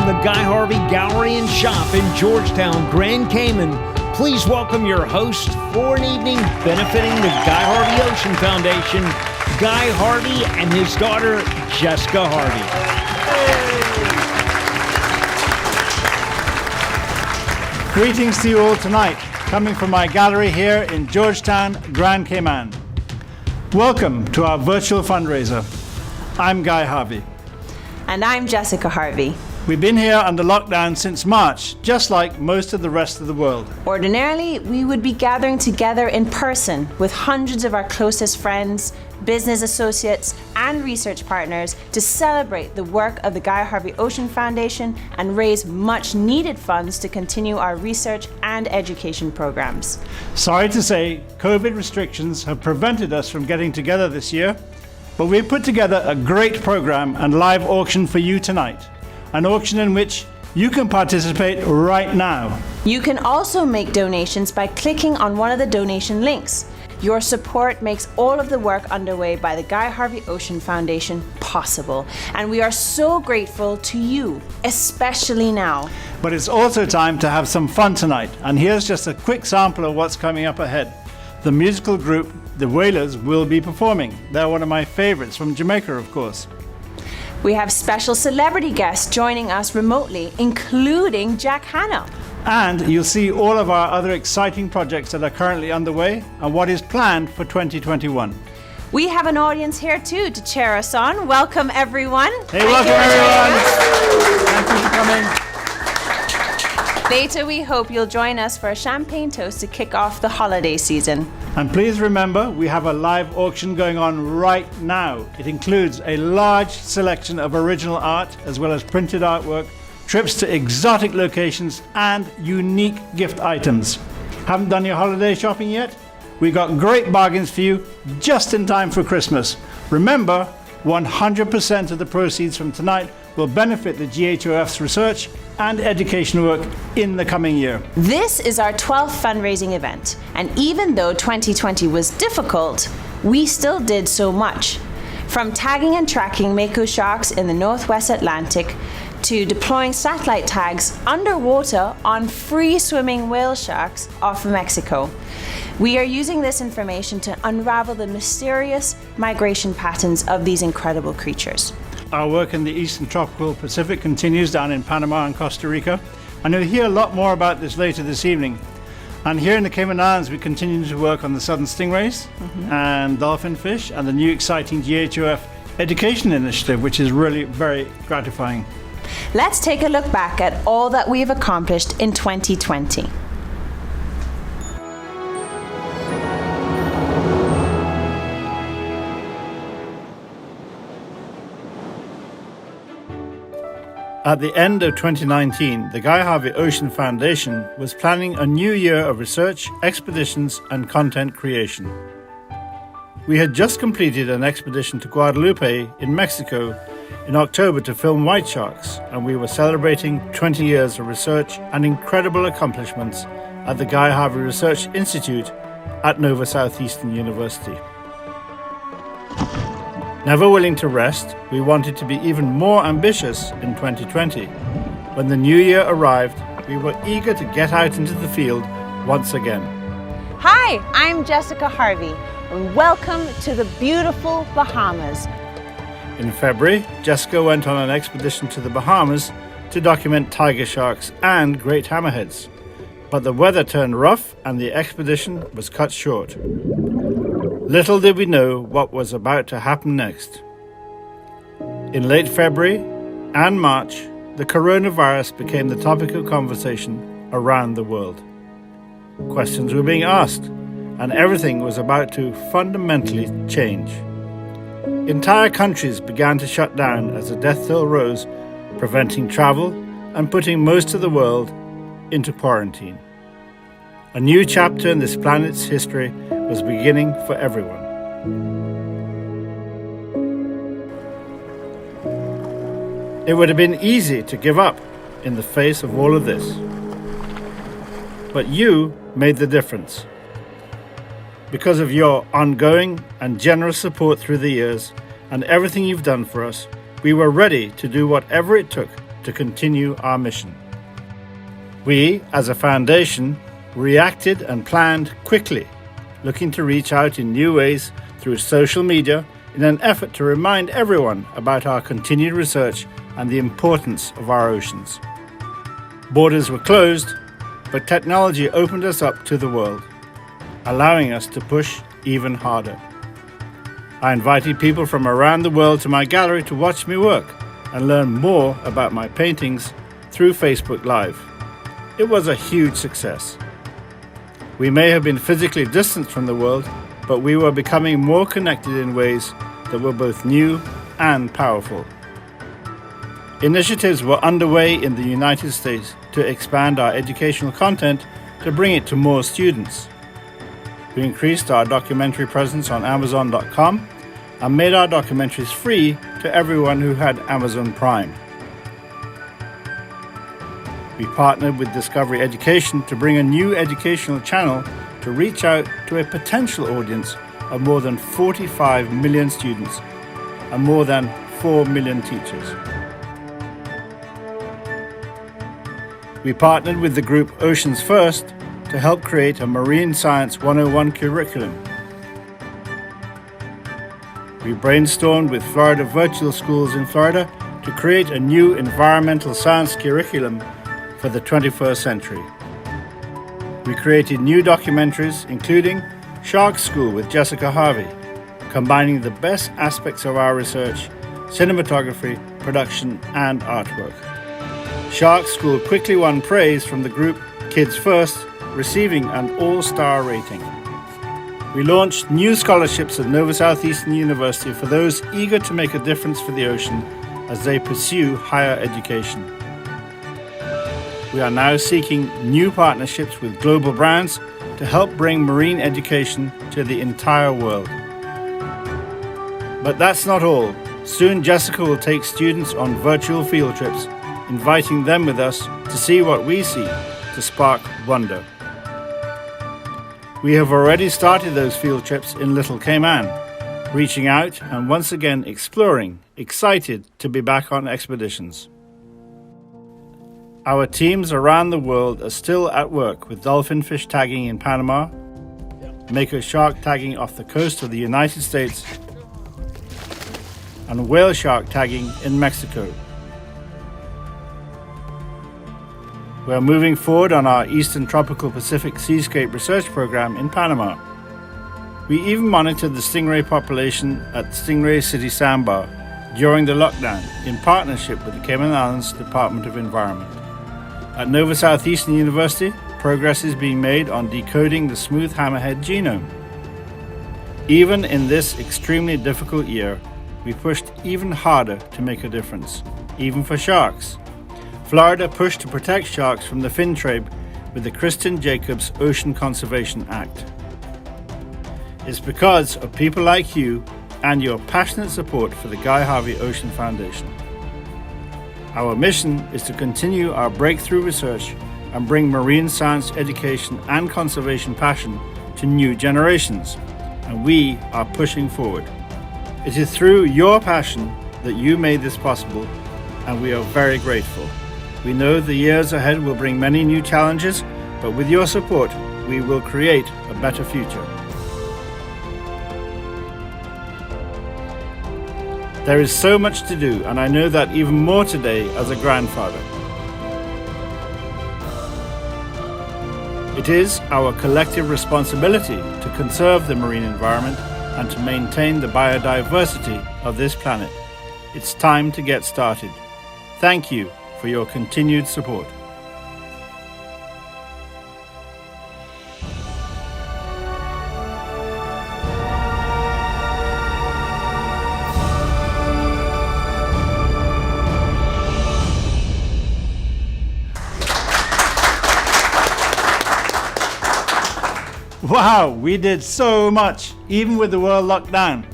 the Guy Harvey Gallery and Shop in Georgetown, Grand Cayman, please welcome your host for an evening benefiting the Guy Harvey Ocean Foundation, Guy Harvey and his daughter, Jessica Harvey. Greetings to you all tonight, coming from my gallery here in Georgetown, Grand Cayman. Welcome to our virtual fundraiser. I'm Guy Harvey. And I'm Jessica Harvey. We've been here under lockdown since March, just like most of the rest of the world. Ordinarily, we would be gathering together in person with hundreds of our closest friends, business associates, and research partners to celebrate the work of the Guy Harvey Ocean Foundation and raise much needed funds to continue our research and education programs. Sorry to say, COVID restrictions have prevented us from getting together this year, but we've put together a great program and live auction for you tonight. An auction in which you can participate right now. You can also make donations by clicking on one of the donation links. Your support makes all of the work underway by the Guy Harvey Ocean Foundation possible, and we are so grateful to you, especially now. But it's also time to have some fun tonight, and here's just a quick sample of what's coming up ahead. The musical group, the Wailers, will be performing. They're one of my favorites from Jamaica, of course. We have special celebrity guests joining us remotely, including Hanna. And you'll see all of our other exciting projects that are currently underway and what is planned for 2021. We have an audience here too to cheer us on. Welcome everyone. Hey, welcome everyone. Thank you for coming. Later, we hope you'll join us for a champagne toast to kick off the holiday season. And please remember, we have a live auction going on right now. It includes a large selection of original art, as well as printed artwork, trips to exotic locations, and unique gift items. Haven't done your holiday shopping yet? We got great bargains for you just in time for Christmas. Remember, 100% of the proceeds from tonight will benefit the GHOF's research and education work in the coming year. This is our 12th fundraising event, and even though 2020 was difficult, we still did so much. From tagging and tracking mako sharks in the Northwest Atlantic to deploying satellite tags underwater on free-swimming whale sharks off of Mexico. We are using this information to unravel the mysterious migration patterns of these incredible creatures. Our work in the Eastern Tropical Pacific continues down in Panama and Costa Rica, and you'll hear a lot more about this later this evening. And here in the Cayman Islands, we continue to work on the southern stingrays and dolphin fish and the new exciting GHOF education initiative, which is really very gratifying. Let's take a look back at all that we've accomplished in 2020. At the end of 2019, the Guy Harvey Ocean Foundation was planning a new year of research, expeditions, and content creation. We had just completed an expedition to Guadalupe in Mexico in October to film white sharks, and we were celebrating 20 years of research and incredible accomplishments at the Guy Harvey Research Institute at Nova Southeastern University. Never willing to rest, we wanted to be even more ambitious in 2020. When the new year arrived, we were eager to get out into the field once again. Hi, I'm Jessica Harvey, and welcome to the beautiful Bahamas. In February, Jessica went on an expedition to the Bahamas to document tiger sharks and great hammerheads. But the weather turned rough and the expedition was cut short. Little did we know what was about to happen next. In late February and March, the coronavirus became the topic of conversation around the world. Questions were being asked, and everything was about to fundamentally change. Entire countries began to shut down as the death toll rose, preventing travel and putting most of the world into quarantine. A new chapter in this planet's history was beginning for everyone. It would have been easy to give up in the face of all of this. But you made the difference. Because of your ongoing and generous support through the years and everything you've done for us, we were ready to do whatever it took to to continue our mission. We, as a foundation, reacted and planned quickly, looking to reach out in new ways through social media in an effort to remind everyone about our continued research and the importance of our oceans. Borders were closed, but technology opened us up to the world, allowing us to push even harder. I invited people from around the world to my gallery to watch me work and learn more about my paintings through Facebook Live. It was a huge success. We may have been physically distant from the world, but we were becoming more connected in ways that were both new and powerful. Initiatives were underway in the United States to expand our educational content to bring it to more students. We increased our documentary presence on Amazon.com and made our documentaries free to everyone who had Amazon Prime. We partnered with Discovery Education to bring a new educational channel to reach out to a potential audience of more than 45 million students and more than 4 million teachers. We partnered with the group Oceans First to help create a Marine Science 101 curriculum. We brainstormed with Florida Virtual Schools in Florida to create a new environmental science curriculum for the 21st century. We created new documentaries, including Shark School with Jessica Harvey, combining the best aspects of our research, cinematography, production, and artwork. Shark School quickly won praise from the group Kids First, receiving an all-star rating. We launched new scholarships at Nova Southeastern University for those eager to make a difference for the ocean as they pursue higher education. We are now seeking new partnerships with global brands to help bring marine education to the entire world. But that's not all. Soon Jessica will take students on virtual field trips, inviting them with us to see what we see, to spark wonder. We have already started those field trips in Little Cayman, reaching out and once again exploring, excited to be back on expeditions. Our teams around the world are still at work with dolphin fish tagging in Panama, mako shark tagging off the coast of the United States, and whale shark tagging in Mexico. We are moving forward on our Eastern Tropical Pacific Seascape Research Program in Panama. We even monitored the stingray population at Stingray City Sandbar during the lockdown in partnership with the Cayman Islands Department of Environment. At Nova Southeastern University, progress is being made on decoding the smooth hammerhead genome. Even in this extremely difficult year, we pushed even harder to make a difference, even for sharks. Florida pushed to protect sharks from the fin trade with the Kristen Jacobs Ocean Conservation Act. It's because of people like you and your passionate support for the Guy Harvey Ocean Foundation. Our mission is to continue our breakthrough research and bring marine science education and conservation passion to new generations, and we are pushing forward. It is through your passion that you made this possible, and we are very grateful. We know the years ahead will bring many new challenges, but with your support, we will create a better future. There is so much to do, and I know that even more today as a grandfather. It is our collective responsibility to conserve the marine environment and to maintain the biodiversity of this planet. It's time to get started. Thank you for your continued support. Wow, we did so much, even with the world locked down.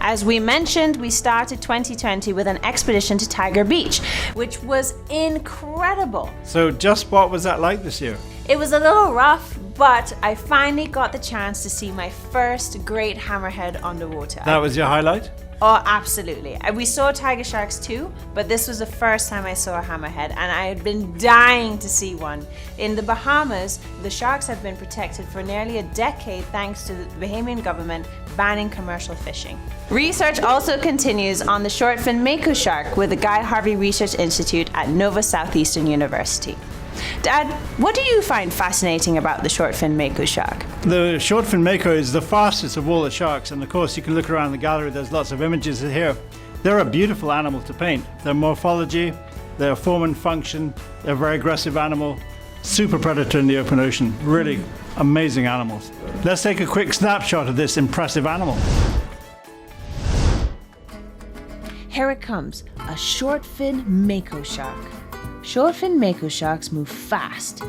As we mentioned, we started 2020 with an expedition to Tiger Beach, which was incredible. So just what was that like this year? It was a little rough, but I finally got the chance to see my first great hammerhead underwater. That was your highlight? Oh, absolutely. We saw tiger sharks too, but this was the first time I saw a hammerhead, and I had been dying to see one. In the Bahamas, the sharks have been protected for nearly a decade thanks to the Bahamian government banning commercial fishing. Research also continues on the short-fin mako shark with the Guy Harvey Research Institute at Nova Southeastern University. Dad, what do you find fascinating about the short-fin mako shark? The short-fin mako is the fastest of all the sharks, and of course you can look around the gallery, there's lots of images here. They're a beautiful animal to paint. Their morphology, their form and function, they're a very aggressive animal, super predator in the open ocean, really amazing animals. Let's take a quick snapshot of this impressive animal. Here it comes, a short-fin mako shark. Short-fin mako sharks move fast.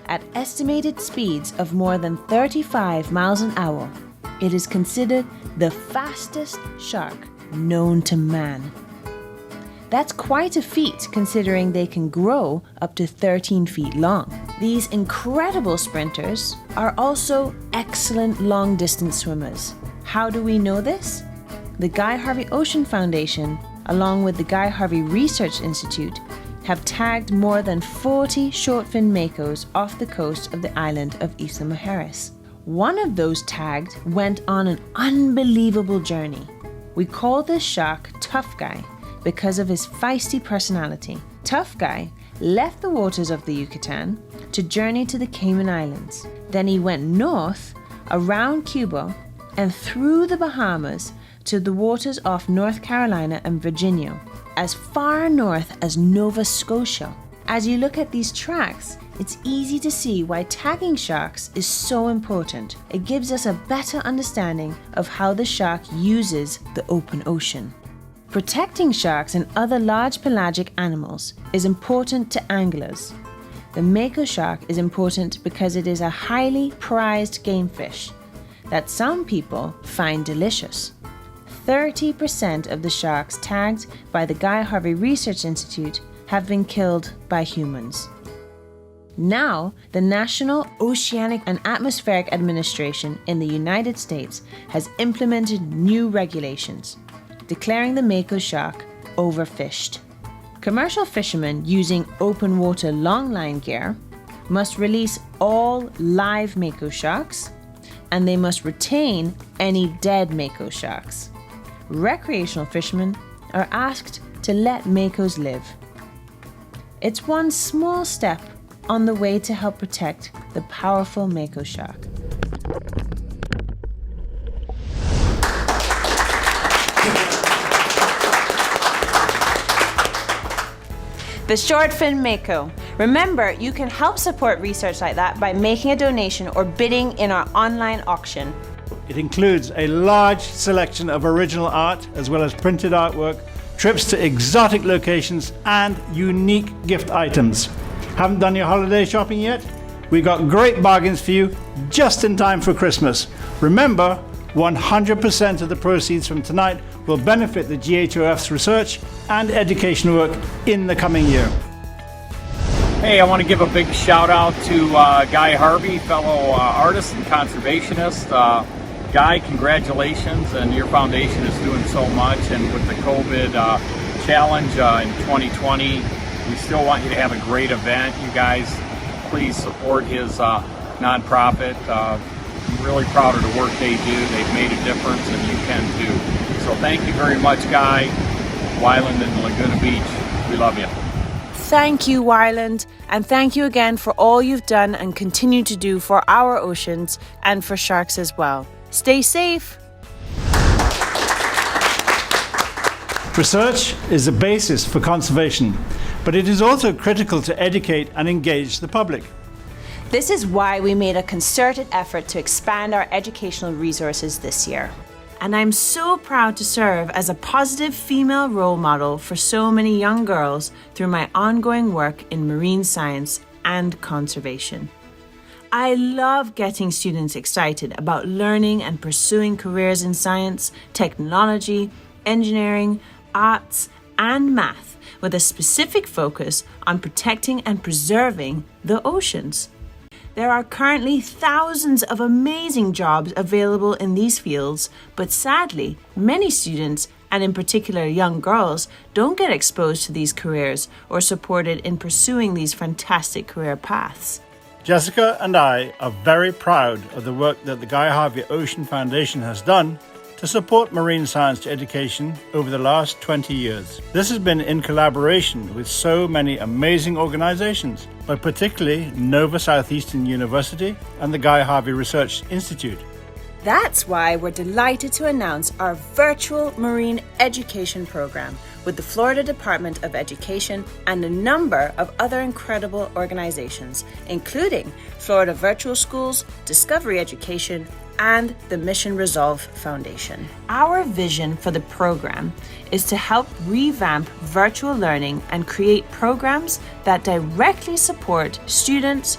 At estimated speeds of more than 35 miles an hour, it is considered the fastest shark known to man. That's quite a feat considering they can grow up to 13 feet long. These incredible sprinters are also excellent long-distance swimmers. How do we know this? The Guy Harvey Ocean Foundation, along with the Guy Harvey Research Institute, have tagged more than 40 short-fin makos off the coast of the island of Isla Mujeres. One of those tagged went on an unbelievable journey. We call this shark Tough Guy because of his feisty personality. Tough Guy left the waters of the Yucatan to journey to the Cayman Islands. Then he went north, around Cuba, and through the Bahamas to the waters off North Carolina and Virginia, as far north as Nova Scotia. As you look at these tracks, it's easy to see why tagging sharks is so important. It gives us a better understanding of how the shark uses the open ocean. Protecting sharks and other large pelagic animals is important to anglers. The mako shark is important because it is a highly prized game fish that some people find delicious. 30% of the sharks tagged by the Guy Harvey Research Institute have been killed by humans. Now, the National Oceanic and Atmospheric Administration in the United States has implemented new regulations, declaring the mako shark overfished. Commercial fishermen using open water longline gear must release all live mako sharks, and they must retain any dead mako sharks. Recreational fishermen are asked to let makos live. It's one small step on the way to help protect the powerful mako shark. The short-fin mako. Remember, you can help support research like that by making a donation or bidding in our online auction. It includes a large selection of original art as well as printed artwork, trips to exotic locations, and unique gift items. Haven't done your holiday shopping yet? We got great bargains for you just in time for Christmas. Remember, 100% of the proceeds from tonight will benefit the GHOF's research and education work in the coming year. Hey, I want to give a big shout out to Guy Harvey, fellow artist and conservationist. Guy, congratulations, and your foundation is doing so much, and with the COVID challenge in 2020, we still want you to have a great event. You guys, please support his nonprofit. I'm really proud of the work they do. They've made a difference, and you can too. So thank you very much, Guy, Wyland and Laguna Beach. We love you. Thank you, Wyland, and thank you again for all you've done and continue to do for our oceans and for sharks as well. Stay safe. Research is the basis for conservation, but it is also critical to educate and engage the public. This is why we made a concerted effort to expand our educational resources this year. And I'm so proud to serve as a positive female role model for so many young girls through my ongoing work in marine science and conservation. I love getting students excited about learning and pursuing careers in science, technology, engineering, arts, and math with a specific focus on protecting and preserving the oceans. There are currently thousands of amazing jobs available in these fields, but sadly, many students and in particular young girls, don't get exposed to these careers or supported in pursuing these fantastic career paths. Jessica and I are very proud of the work that the Guy Harvey Ocean Foundation has done to support marine science education over the last 20 years. This has been in collaboration with so many amazing organizations, but particularly Nova Southeastern University and the Guy Harvey Research Institute. That's why we're delighted to announce our virtual marine education program with the Florida Department of Education and a number of other incredible organizations, including Florida Virtual Schools, Discovery Education, and the Mission Resolve Foundation. Our vision for the program is to help revamp virtual learning and create programs that directly support students,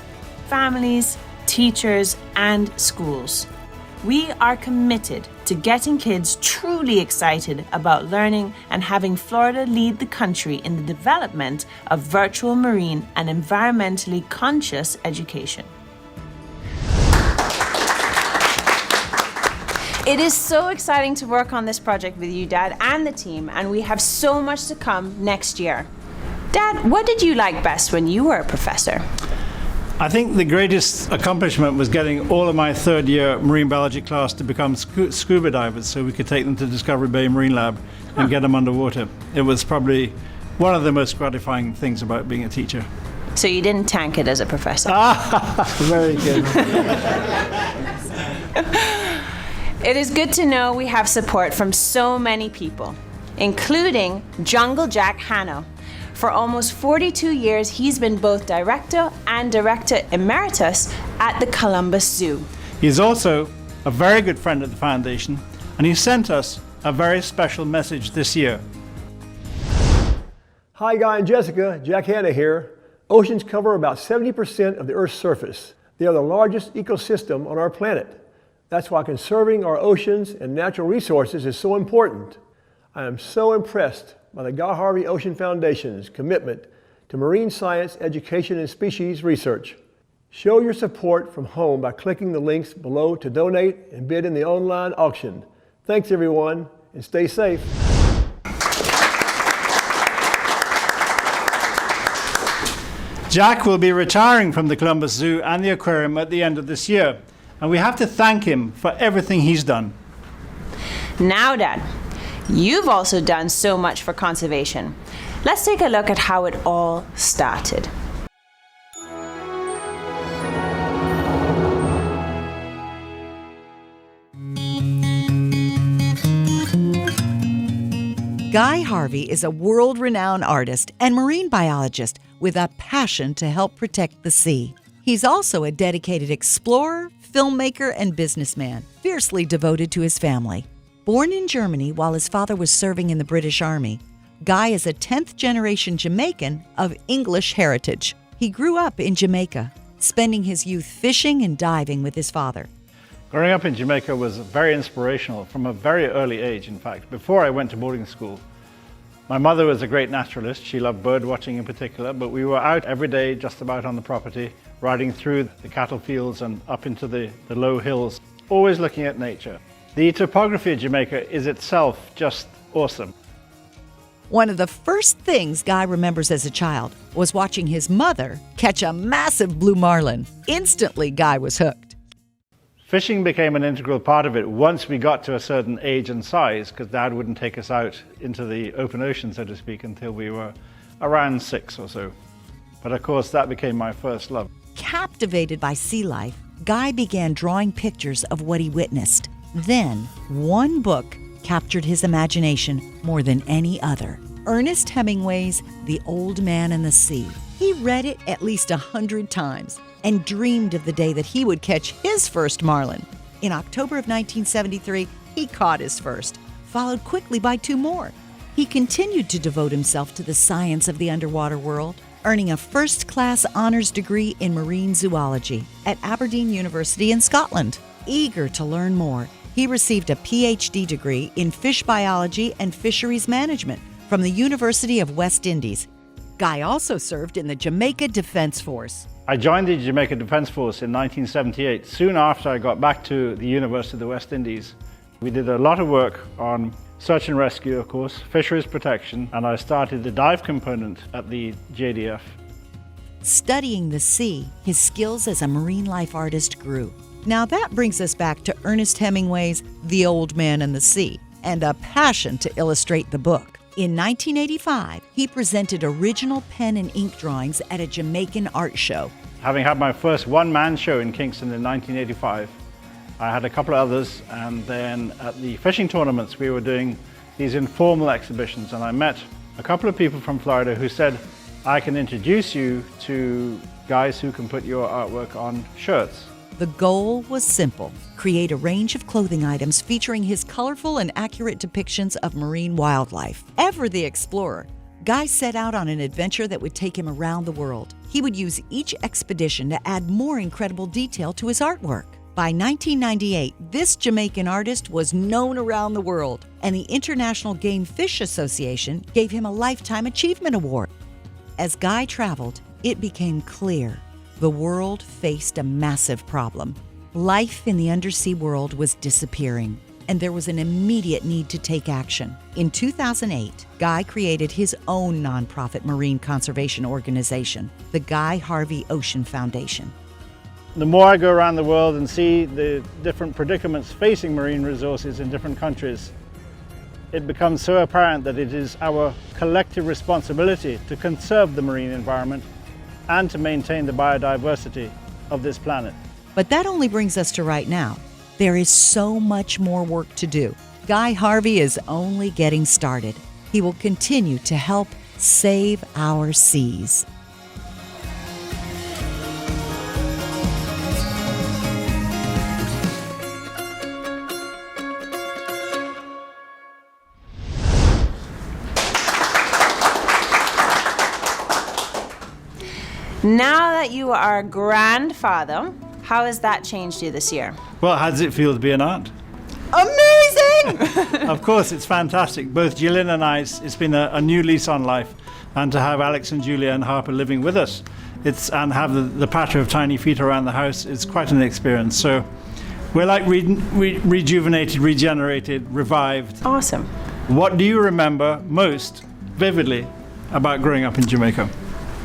families, teachers, and schools. We are committed to getting kids truly excited about learning and having Florida lead the country in the development of virtual marine and environmentally conscious education. It is so exciting to work on this project with you, Dad, and the team, and we have so much to come next year. Dad, what did you like best when you were a professor? I think the greatest accomplishment was getting all of my third year marine biology class to become scuba divers so we could take them to Discovery Bay Marine Lab and get them underwater. It was probably one of the most gratifying things about being a teacher. So you didn't tank it as a professor? Very good. It is good to know we have support from so many people, including Jungle Jack Hanna. For almost 42 years, he's been both director and director emeritus at the Columbus Zoo. He's also a very good friend of the foundation, and he sent us a very special message this year. Hi, Guy and Jessica. Jack Hanna here. Oceans cover about 70% of the Earth's surface. They are the largest ecosystem on our planet. That's why conserving our oceans and natural resources is so important. I am so impressed by the Guy Harvey Ocean Foundation's commitment to marine science education and species research. Show your support from home by clicking the links below to donate and bid in the online auction. Thanks, everyone, and stay safe. Jack will be retiring from the Columbus Zoo and the aquarium at the end of this year, and we have to thank him for everything he's done. Now, Dad, you've also done so much for conservation. Let's take a look at how it all started. Guy Harvey is a world-renowned artist and marine biologist with a passion to help protect the sea. He's also a dedicated explorer, filmmaker, and businessman, fiercely devoted to his family. Born in Germany while his father was serving in the British Army, Guy is a 10th-generation Jamaican of English heritage. He grew up in Jamaica, spending his youth fishing and diving with his father. Growing up in Jamaica was very inspirational from a very early age, in fact. Before I went to boarding school, my mother was a great naturalist. She loved bird watching in particular, but we were out every day just about on the property, riding through the cattle fields and up into the low hills, always looking at nature. The topography of Jamaica is itself just awesome. One of the first things Guy remembers as a child was watching his mother catch a massive blue marlin. Instantly, Guy was hooked. Fishing became an integral part of it once we got to a certain age and size, because Dad wouldn't take us out into the open ocean, so to speak, until we were around 6 or so. But of course, that became my first love. Captivated by sea life, Guy began drawing pictures of what he witnessed. Then, one book captured his imagination more than any other. Ernest Hemingway's The Old Man and the Sea. He read it at least 100 times and dreamed of the day that he would catch his first marlin. In October of 1973, he caught his first, followed quickly by 2 more. He continued to devote himself to the science of the underwater world, earning a first-class honors degree in marine zoology at Aberdeen University in Scotland. Eager to learn more, he received a PhD degree in fish biology and fisheries management from the University of West Indies. Guy also served in the Jamaica Defense Force. I joined the Jamaica Defense Force in 1978, soon after I got back to the University of the West Indies. We did a lot of work on search and rescue, of course, fisheries protection, and I started the dive component at the JDF. Studying the sea, his skills as a marine life artist grew. Now that brings us back to Ernest Hemingway's The Old Man and the Sea, and a passion to illustrate the book. In 1985, he presented original pen and ink drawings at a Jamaican art show. Having had my first one-man show in Kingston in 1985, I had a couple of others, and then at the fishing tournaments we were doing these informal exhibitions, and I met a couple of people from Florida who said, I can introduce you to guys who can put your artwork on shirts. The goal was simple: create a range of clothing items featuring his colorful and accurate depictions of marine wildlife. Ever the explorer, Guy set out on an adventure that would take him around the world. He would use each expedition to add more incredible detail to his artwork. By 1998, this Jamaican artist was known around the world, and the International Game Fish Association gave him a Lifetime Achievement Award. As Guy traveled, it became clear the world faced a massive problem. Life in the undersea world was disappearing, and there was an immediate need to take action. In 2008, Guy created his own nonprofit marine conservation organization, the Guy Harvey Ocean Foundation. The more I go around the world and see the different predicaments facing marine resources in different countries, it becomes so apparent that it is our collective responsibility to conserve the marine environment and to maintain the biodiversity of this planet. But that only brings us to right now. There is so much more work to do. Guy Harvey is only getting started. He will continue to help save our seas. Now that you are a grandfather, how has that changed you this year? Well, how does it feel to be an aunt? Amazing! Of course, it's fantastic. Both Gillian and I, it's been a new lease on life. And to have Alex and Julia and Harper living with us, and have the patter of tiny feet around the house, it's quite an experience. So we're like rejuvenated, regenerated, revived. Awesome. What do you remember most vividly about growing up in Jamaica?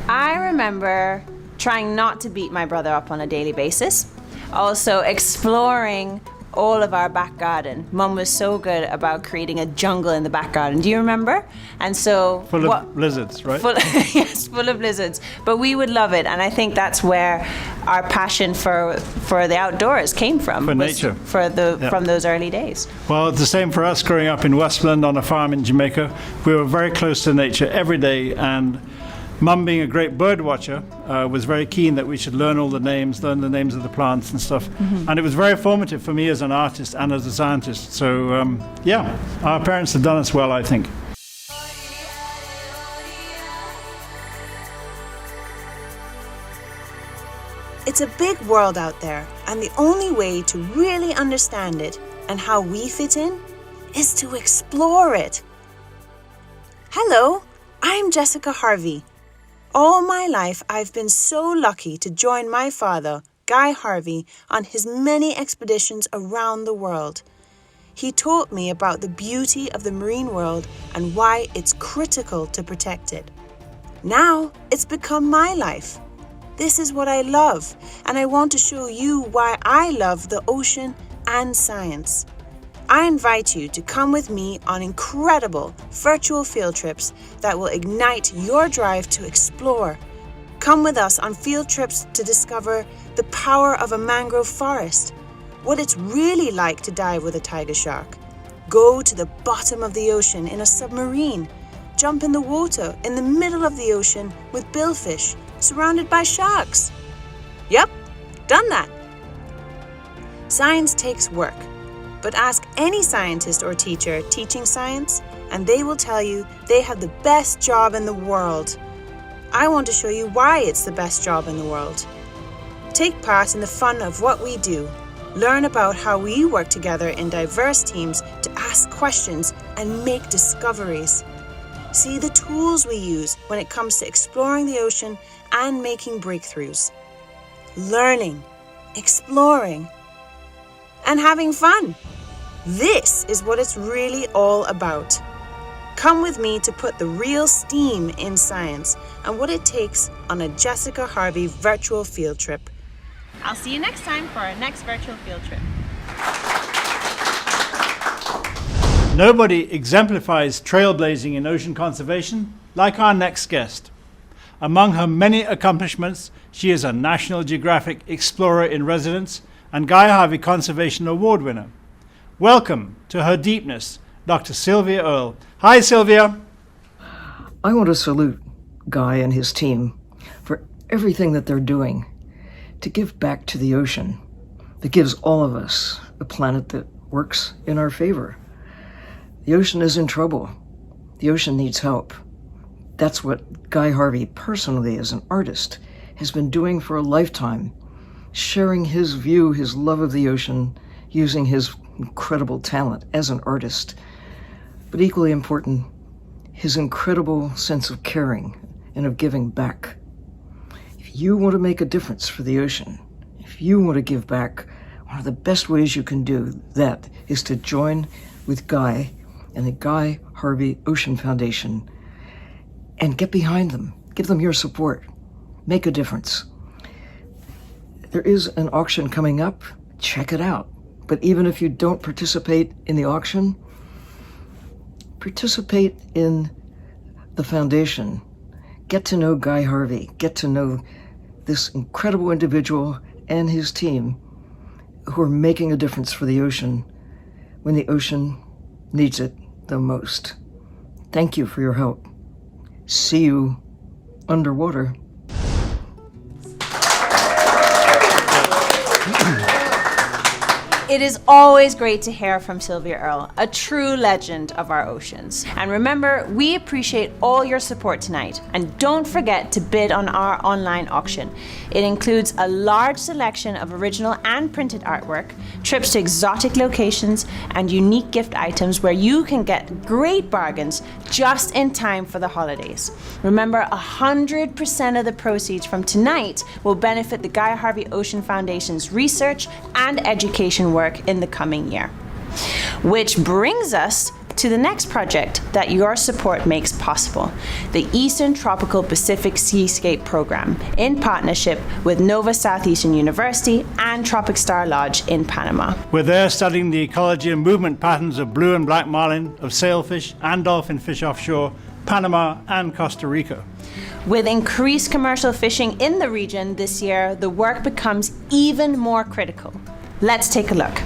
I remember trying not to beat my brother up on a daily basis. Also exploring all of our back garden. Mum was so good about creating a jungle in the back garden. Do you remember? And so full of lizards, right? Yes, full of lizards. But we would love it, and I think that's where our passion for the outdoors came from. For nature. From those early days. Well, it's the same for us growing up in Westland on a farm in Jamaica. We were very close to nature every day, and Mum, being a great bird watcher, was very keen that we should learn the names of the plants and stuff. Mm-hmm. And it was very formative for me as an artist and as a scientist. So, our parents have done us well, I think. It's a big world out there, and the only way to really understand it and how we fit in is to explore it. Hello, I'm Jessica Harvey. All my life, I've been so lucky to join my father, Guy Harvey, on his many expeditions around the world. He taught me about the beauty of the marine world and why it's critical to protect it. Now, it's become my life. This is what I love, and I want to show you why I love the ocean and science. I invite you to come with me on incredible virtual field trips that will ignite your drive to explore. Come with us on field trips to discover the power of a mangrove forest, what it's really like to dive with a tiger shark. Go to the bottom of the ocean in a submarine. Jump in the water in the middle of the ocean with billfish, surrounded by sharks. Yep, done that. Science takes work. But ask any scientist or teacher teaching science, and they will tell you they have the best job in the world. I want to show you why it's the best job in the world. Take part in the fun of what we do. Learn about how we work together in diverse teams to ask questions and make discoveries. See the tools we use when it comes to exploring the ocean and making breakthroughs. Learning, exploring, and having fun. This is what it's really all about. Come with me to put the real steam in science and what it takes on a Jessica Harvey virtual field trip. I'll see you next time for our next virtual field trip. Nobody exemplifies trailblazing in ocean conservation like our next guest. Among her many accomplishments, she is a National Geographic Explorer in Residence and Guy Harvey Conservation Award winner. Welcome to Her Deepness, Dr. Sylvia Earle. Hi, Sylvia. I want to salute Guy and his team for everything that they're doing to give back to the ocean that gives all of us a planet that works in our favor. The ocean is in trouble. The ocean needs help. That's what Guy Harvey personally as an artist has been doing for a lifetime, sharing his view, his love of the ocean, using his incredible talent as an artist. But equally important, his incredible sense of caring and of giving back. If you want to make a difference for the ocean, if you want to give back, one of the best ways you can do that is to join with Guy and the Guy Harvey Ocean Foundation and get behind them. Give them your support. Make a difference. There is an auction coming up. Check it out. But even if you don't participate in the auction, participate in the foundation. Get to know Guy Harvey. Get to know this incredible individual and his team who are making a difference for the ocean when the ocean needs it the most. Thank you for your help. See you underwater. It is always great to hear from Sylvia Earle, a true legend of our oceans. And remember, we appreciate all your support tonight. And don't forget to bid on our online auction. It includes a large selection of original and printed artwork, trips to exotic locations, and unique gift items where you can get great bargains just in time for the holidays. Remember, 100% of the proceeds from tonight will benefit the Guy Harvey Ocean Foundation's research and education work in the coming year. Which brings us to the next project that your support makes possible, the Eastern Tropical Pacific Seascape Program, in partnership with Nova Southeastern University and Tropic Star Lodge in Panama. We're there studying the ecology and movement patterns of blue and black marlin, of sailfish and dolphin fish offshore, Panama and Costa Rica. With increased commercial fishing in the region this year, the work becomes even more critical. Let's take a look.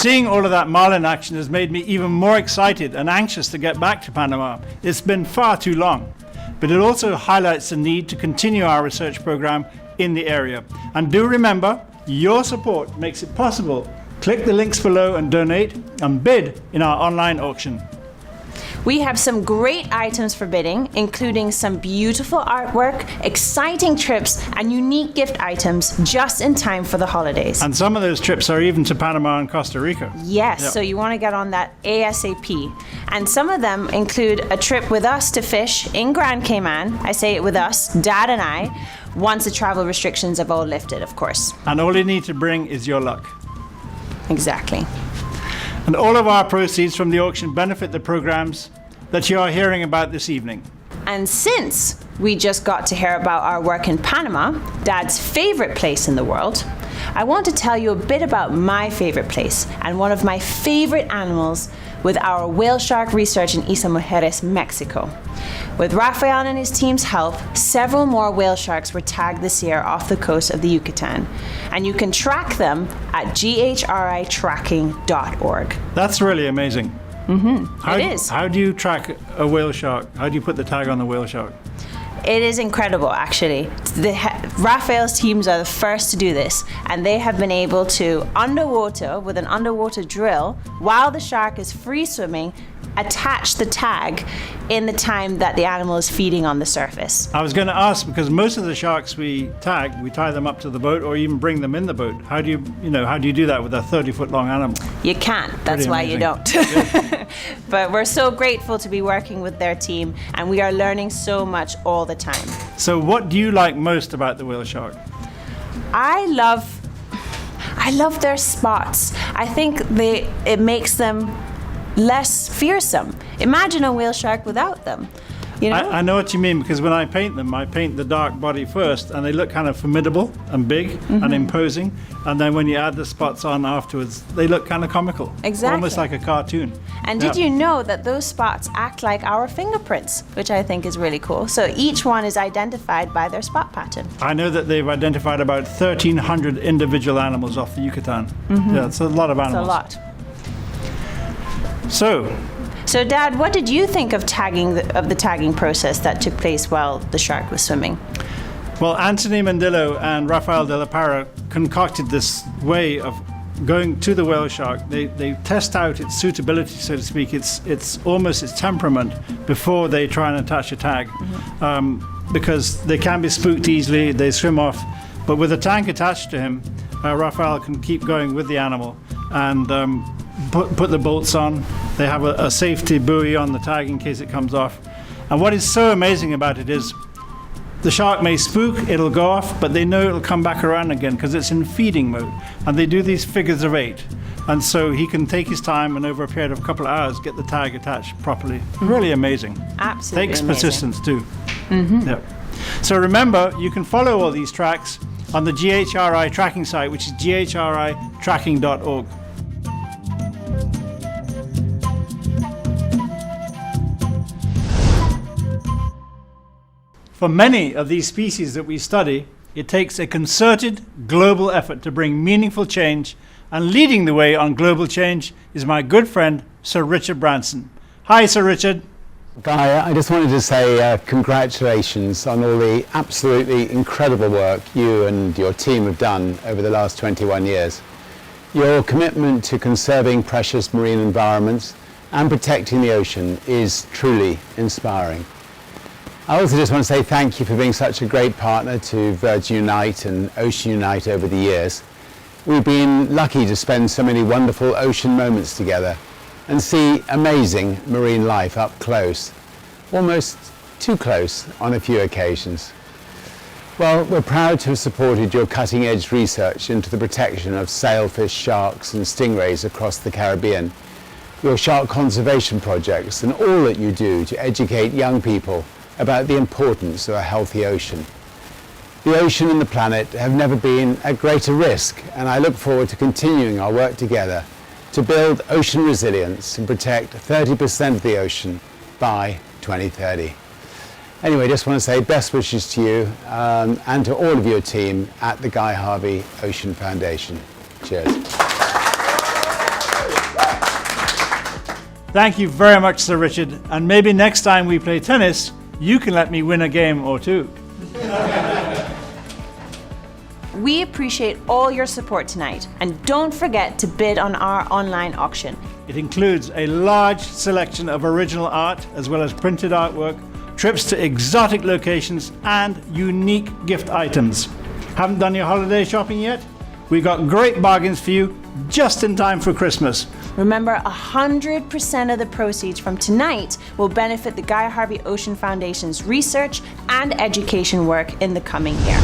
Seeing all of that marlin action has made me even more excited and anxious to get back to Panama. It's been far too long. But it also highlights the need to continue our research program in the area. And do remember, your support makes it possible. Click the links below and donate and bid in our online auction. We have some great items for bidding, including some beautiful artwork, exciting trips, and unique gift items just in time for the holidays. And some of those trips are even to Panama and Costa Rica. Yes, Yep. so you want to get on that ASAP. And some of them include a trip with us to fish in Grand Cayman. I say it with us, Dad and I, once the travel restrictions have all lifted, of course. And all you need to bring is your luck. Exactly. And all of our proceeds from the auction benefit the programs that you are hearing about this evening. And since we just got to hear about our work in Panama, Dad's favorite place in the world, I want to tell you a bit about my favorite place and one of my favorite animals with our whale shark research in Isla Mujeres, Mexico. With Rafael and his team's help, several more whale sharks were tagged this year off the coast of the Yucatan, and you can track them at ghritracking.org. That's really amazing. It is. How do you track a whale shark? How do you put the tag on the whale shark? It is incredible, actually. Raphael's teams are the first to do this, and they have been able to, underwater, with an underwater drill, while the shark is free swimming, attach the tag in the time that the animal is feeding on the surface. I was going to ask, because most of the sharks we tag, we tie them up to the boat or even bring them in the boat. How do you do that with a 30-foot long animal? You can't. That's Pretty why you amazing. don't. But we're so grateful to be working with their team, and we are learning so much all the time. So what do you like most about the whale shark? I love their spots. I think it makes them less fearsome. Imagine a whale shark without them. You know? I know what you mean, because when I paint them, I paint the dark body first, and they look kind of formidable and big and imposing. And then when you add the spots on afterwards, they look kind of comical. Exactly. Almost like a cartoon. And did you know that those spots act like our fingerprints, which I think is really cool. So each one is identified by their spot pattern. I know that they've identified about 1,300 individual animals off the Yucatan. Yeah, it's a lot of It's animals. a lot. So, Dad, what did you think of the tagging process that took place while the shark was swimming? well, Anthony Mandillo and Rafael de la Parra concocted this way of going to the whale shark. They test out its suitability, so to speak, its almost its temperament before they try and attach a tag, because they can be spooked easily. They swim off, but with a tank attached to him, Rafael can keep going with the animal and put the bolts on. They have a safety buoy on the tag in case it comes off. And what is so amazing about it is the shark may spook, it'll go off, but they know it'll come back around again because it's in feeding mode. And they do these figures of 8. And so he can take his time and over a period of a couple of hours get the tag attached properly. Really amazing. Absolutely Takes amazing. persistence too. Yep. So remember, you can follow all these tracks on the GHRI tracking site, which is ghritracking.org. For many of these species that we study, it takes a concerted global effort to bring meaningful change, and leading the way on global change is my good friend, Sir Richard Branson. Hi, Sir Richard. Guy, I just wanted to say congratulations on all the absolutely incredible work you and your team have done over the last 21 years. Your commitment to conserving precious marine environments and protecting the ocean is truly inspiring. I also just want to say thank you for being such a great partner to Virgin Unite and Ocean Unite over the years. We've been lucky to spend so many wonderful ocean moments together and see amazing marine life up close, almost too close on a few occasions. Well, we're proud to have supported your cutting-edge research into the protection of sailfish, sharks and stingrays across the Caribbean, your shark conservation projects and all that you do to educate young people about the importance of a healthy ocean. The ocean and the planet have never been at greater risk, and I look forward to continuing our work together to build ocean resilience and protect 30% of the ocean by 2030. Anyway, just want to say best wishes to you and to all of your team at the Guy Harvey Ocean Foundation. Cheers. Thank you very much, Sir Richard, and maybe next time we play tennis, you can let me win a game or two. We appreciate all your support tonight, and don't forget to bid on our online auction. It includes a large selection of original art, as well as printed artwork, trips to exotic locations, and unique gift items. Haven't done your holiday shopping yet? We've got great bargains for you, just in time for Christmas. Remember, 100% of the proceeds from tonight will benefit the Guy Harvey Ocean Foundation's research and education work in the coming year.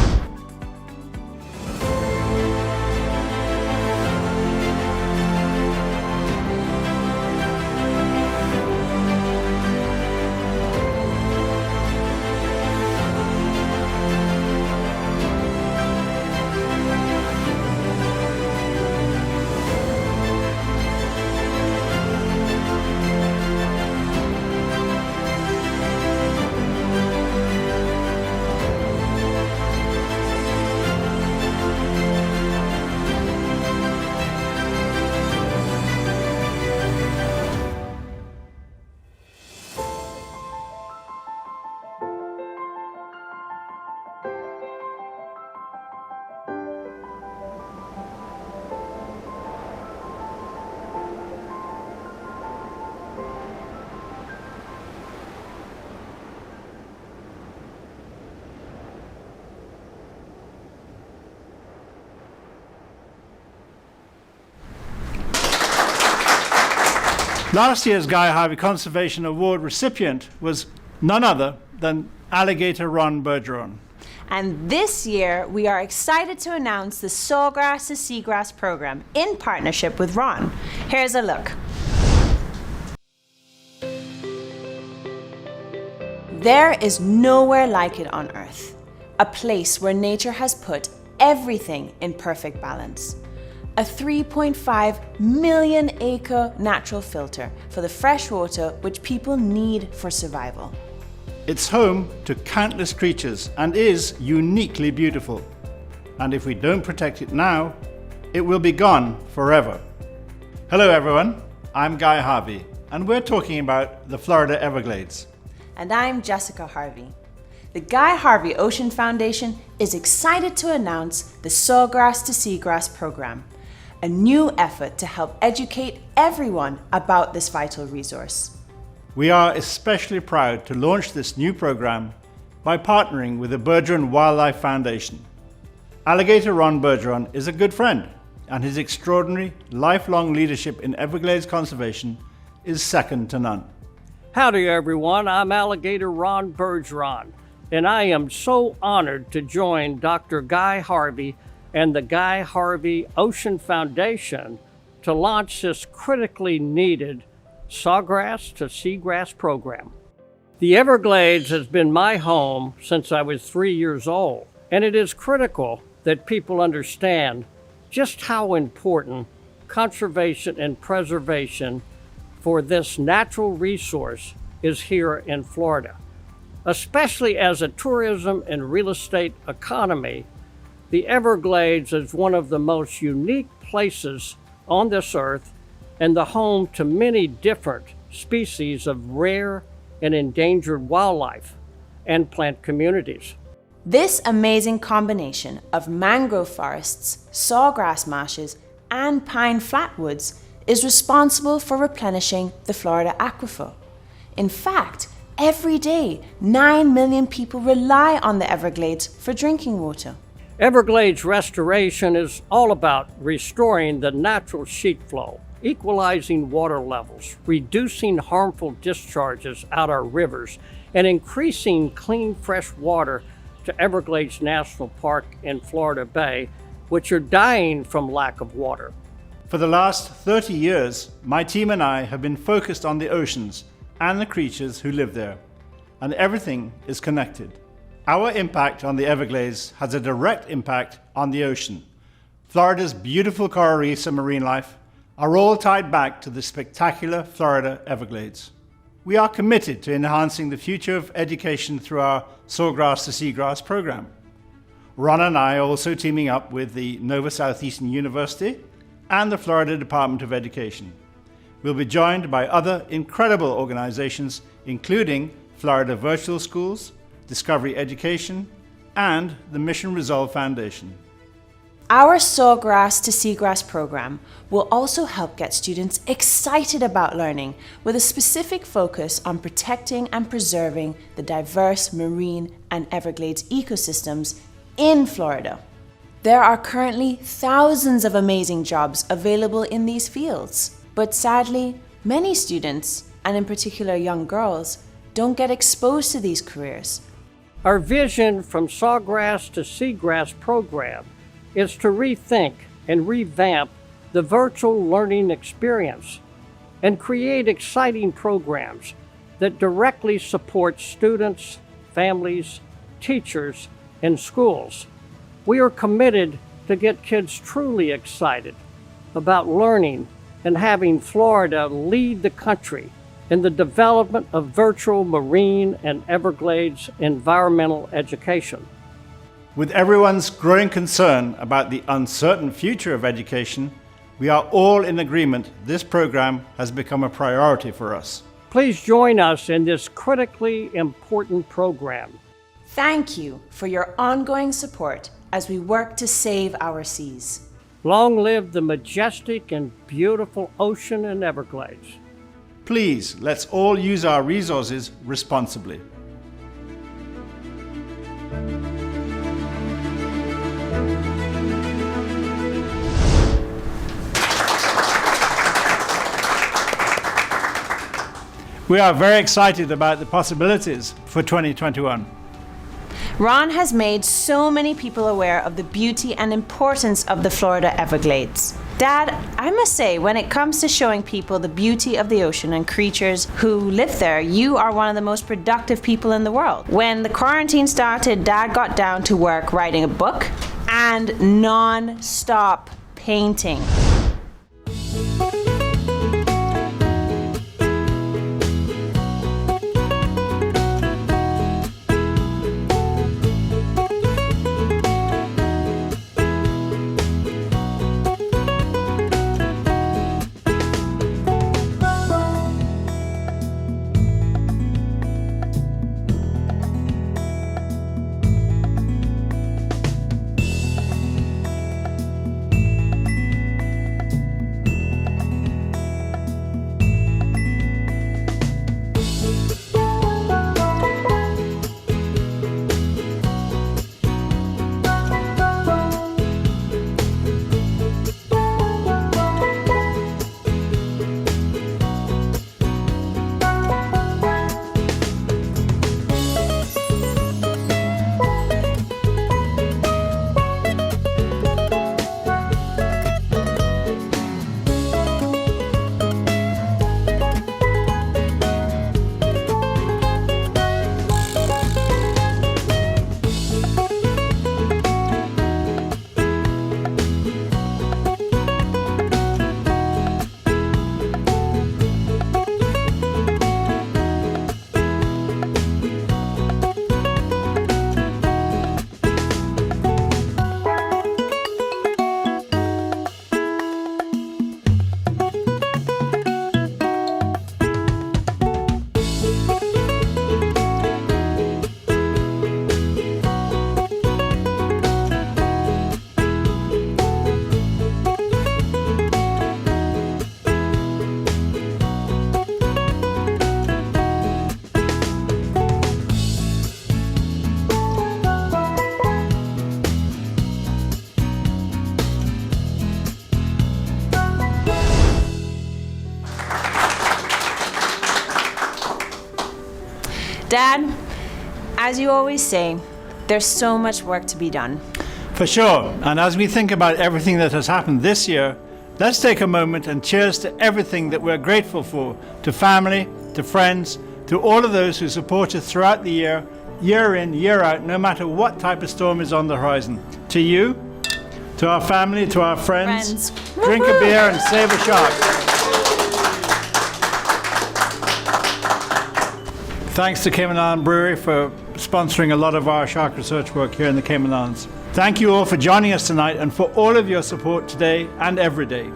Last year's Guy Harvey Conservation Award recipient was none other than alligator Ron Bergeron. And this year, we are excited to announce the Sawgrass to Seagrass program in partnership with Ron. Here's a look. There is nowhere like it on Earth, a place where nature has put everything in perfect balance. A 3.5 million acre natural filter for the fresh water which people need for survival. It's home to countless creatures and is uniquely beautiful. And if we don't protect it now, it will be gone forever. Hello everyone, I'm Guy Harvey, and we're talking about the Florida Everglades. And I'm Jessica Harvey. The Guy Harvey Ocean Foundation is excited to announce the Sawgrass to Seagrass program, a new effort to help educate everyone about this vital resource. We are especially proud to launch this new program by partnering with the Bergeron Wildlife Foundation. Alligator Ron Bergeron is a good friend, and his extraordinary lifelong leadership in Everglades conservation is second to none. Howdy everyone, I'm Alligator Ron Bergeron, and I am so honored to join Dr. Guy Harvey and the Guy Harvey Ocean Foundation to launch this critically needed Sawgrass to Seagrass program. The Everglades has been my home since I was 3 years old, and it is critical that people understand just how important conservation and preservation for this natural resource is here in Florida. Especially as a tourism and real estate economy, the Everglades is one of the most unique places on this earth and the home to many different species of rare and endangered wildlife and plant communities. This amazing combination of mangrove forests, sawgrass marshes, and pine flatwoods is responsible for replenishing the Florida aquifer. In fact, every day, 9 million people rely on the Everglades for drinking water. Everglades restoration is all about restoring the natural sheet flow, equalizing water levels, reducing harmful discharges out our rivers, and increasing clean fresh water to Everglades National Park and Florida Bay, which are dying from lack of water. For the last 30 years, my team and I have been focused on the oceans and the creatures who live there, and everything is connected. Our impact on the Everglades has a direct impact on the ocean. Florida's beautiful coral reefs and marine life are all tied back to the spectacular Florida Everglades. We are committed to enhancing the future of education through our Sawgrass to Seagrass program. Ron and I are also teaming up with the Nova Southeastern University and the Florida Department of Education. we'll be joined by other incredible organizations, including Florida Virtual Schools, Discovery Education, and the Mission Resolve Foundation. Our Sawgrass to Seagrass program will also help get students excited about learning with a specific focus on protecting and preserving the diverse marine and Everglades ecosystems in Florida. There are currently thousands of amazing jobs available in these fields, but sadly, many students, and in particular young girls, don't get exposed to these careers. Our vision from Sawgrass to Seagrass program is to rethink and revamp the virtual learning experience and create exciting programs that directly support students, families, teachers, and schools. We are committed to get kids truly excited about learning and having Florida lead the country in the development of virtual marine and Everglades environmental education. With everyone's growing concern about the uncertain future of education, we are all in agreement this program has become a priority for us. Please join us in this critically important program. Thank you for your ongoing support as we work to save our seas. Long live the majestic and beautiful ocean and Everglades. Please, let's all use our resources responsibly. We are very excited about the possibilities for 2021. Ron has made so many people aware of the beauty and importance of the Florida Everglades. Dad, I must say, when it comes to showing people the beauty of the ocean and creatures who live there, you are one of the most productive people in the world. When the quarantine started, Dad got down to work writing a book and non-stop painting. Dad, as you always say, there's so much work to be done. For sure, and as we think about everything that has happened this year, let's take a moment and cheers to everything that we're grateful for, to family, to friends, to all of those who support us throughout the year, year in, year out, no matter what type of storm is on the horizon. To you, to our family, to our friends. Drink a beer and save a shark. Thanks to Cayman Island Brewery for sponsoring a lot of our shark research work here in the Cayman Islands. Thank you all for joining us tonight and for all of your support today and every day.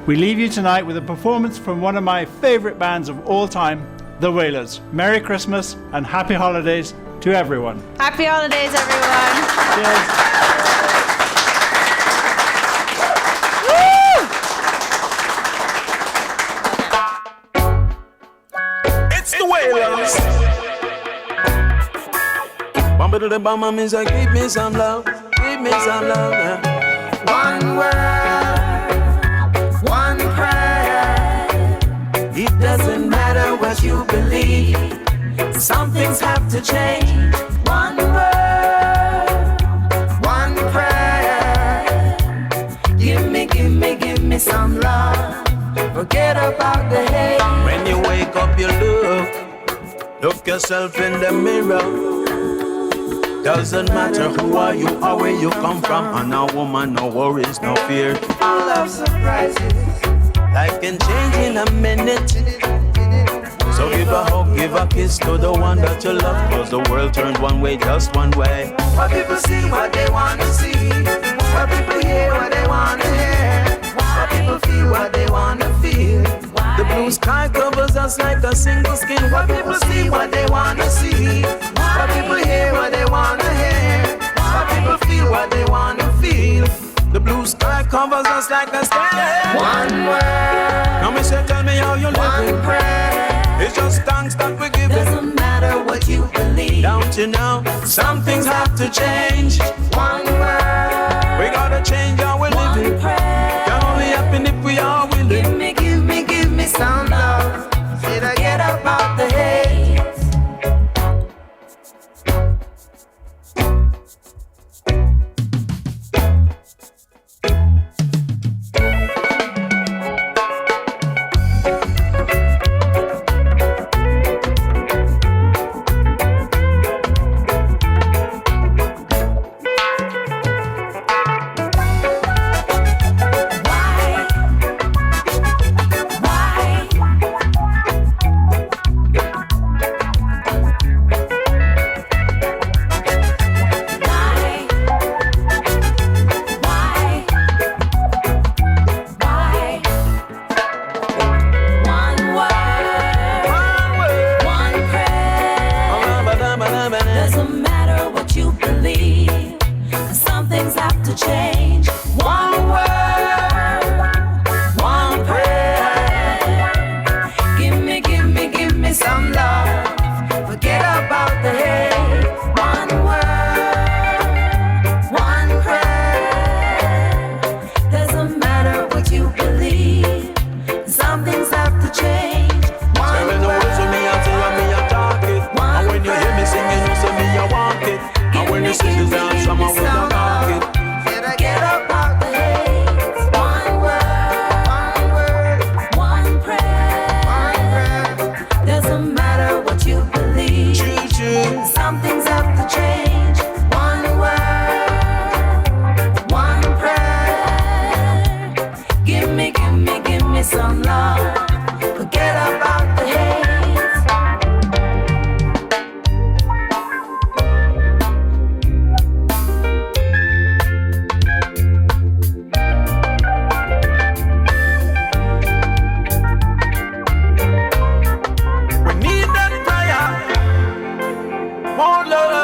We leave you tonight with a performance from one of my favorite bands of all time, the Wailers. Merry Christmas and happy holidays to everyone. Happy holidays, everyone. Cheers. To the bomb, means like, give me some love, yeah. One word, one prayer. It doesn't matter what you believe, some things have to change. One word, one prayer. Give me some love. Forget about the hate. When you wake up, you look yourself in the mirror. Doesn't matter who are you or where you come from. And a woman, no worries, no fear. Full of surprises. Life can change in a minute. So give a hug, give a kiss to the one that you love. Cause the world turned one way, just one way. What people see, what they want to see. What people hear, what they want to hear. What people feel, what they want to feel. The blue sky covers us like a single skin. What people see, what they want to see. What people hear, what they want to hear. What people feel, what they want to feel. The blue sky covers us like a skin. One word. Now me say, tell me how you living. One prayer. It's just thanks that we give. Doesn't matter what you believe. Don't you know? Some things have to change. One word. We gotta change how we living. One prayer. Can only happen if we are willing. Give me some love. Did I get about the hate? More love.